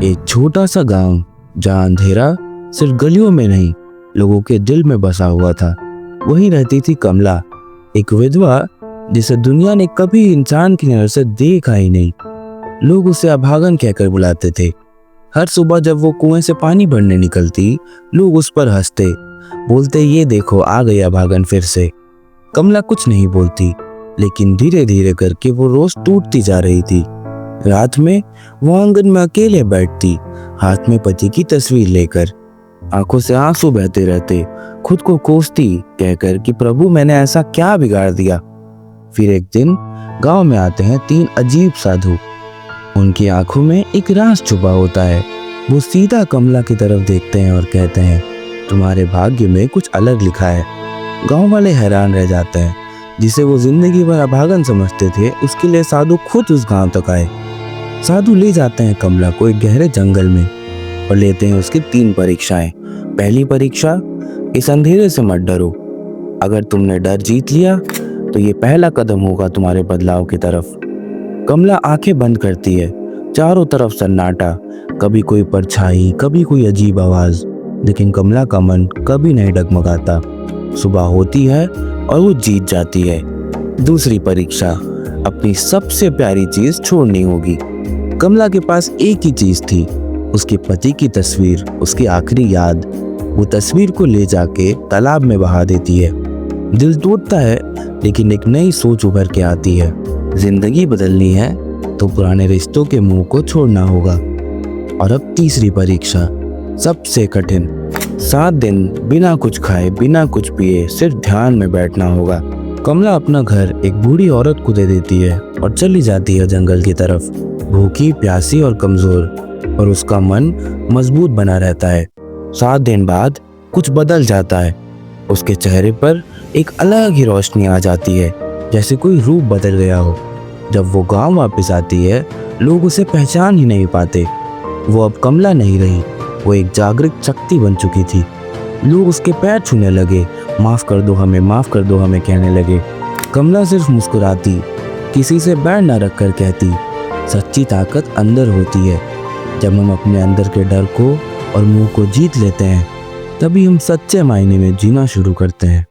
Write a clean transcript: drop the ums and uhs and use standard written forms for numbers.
एक छोटा सा गांव जहां अंधेरा सिर्फ गलियों में नहीं, लोगों के दिल में बसा हुआ था। वहीं रहती थी कमला, एक विधवा जिसे दुनिया ने कभी इंसान की नजर से देखा ही नहीं। लोग उसे अभागन कहकर बुलाते थे। हर सुबह जब वो कुएं से पानी भरने निकलती, लोग उस पर हंसते, बोलते ये देखो आ गई अभागन फिर से। कमला कुछ नहीं बोलती, लेकिन धीरे धीरे करके वो रोज टूटती जा रही थी। रात में वो आंगन में अकेले बैठती, हाथ में पति की तस्वीर लेकर। आंखों से आंसू बहते रहते, खुद को कोसती कहकर कि प्रभु मैंने ऐसा क्या बिगाड़ दिया। फिर एक दिन गांव में आते हैं 3 अजीब साधु। उनकी आंखों में एक राज छुपा होता है। वो सीधा कमला की तरफ देखते हैं और कहते हैं तुम्हारे भाग्य में कुछ अलग लिखा है। गांव वाले हैरान रह जाते हैं। जिसे वो जिंदगी भर अभागन समझते थे, उसके लिए साधु खुद उस गांव तक आए। साधु ले जाते हैं कमला को एक गहरे जंगल में और लेते हैं उसकी 3 परीक्षाएं। पहली परीक्षा, इस अंधेरे से मत डरो। अगर तुमने डर जीत लिया तो ये पहला कदम होगा तुम्हारे बदलाव की तरफ। कमला आंखें बंद करती है। चारों तरफ सन्नाटा, कभी कोई परछाई, कभी कोई अजीब आवाज, लेकिन कमला का मन कभी नहीं डगमगाता। सुबह होती है और वो जीत जाती है। दूसरी परीक्षा, अपनी सबसे प्यारी चीज छोड़नी होगी। कमला के पास एक ही चीज थी, उसके पति की तस्वीर, उसकी आखिरी याद। वो तस्वीर को ले जाके तालाब में बहा देती है। दिल टूटता है, लेकिन एक नई सोच उभर के आती है। जिंदगी बदलनी है तो पुराने रिश्तों के मुंह को छोड़ना होगा। और अब तीसरी परीक्षा, सबसे कठिन। 7 दिन बिना कुछ खाए, बिना कुछ पिए, सिर्फ ध्यान में बैठना होगा। कमला अपना घर एक बूढ़ी औरत को दे देती है और चली जाती है जंगल की तरफ, भूखी, प्यासी और कमजोर। और उसका मन मजबूत बना रहता है। 7 दिन बाद कुछ बदल जाता है। उसके चेहरे पर एक अलग ही रोशनी आ जाती है, जैसे कोई रूप बदल गया हो। जब वो गांव वापस आती है, लोग उसे पहचान ही नहीं पाते। वो अब कमला नहीं रही, वो एक जागृत शक्ति बन चुकी थी। लोग उसके पैर छूने लगे, माफ कर दो हमें, माफ कर दो हमें कहने लगे। कमला सिर्फ मुस्कुराती, किसी से बैर न रखकर कहती सच्ची ताकत अंदर होती है। जब हम अपने अंदर के डर को और मुंह को जीत लेते हैं, तभी हम सच्चे मायने में जीना शुरू करते हैं।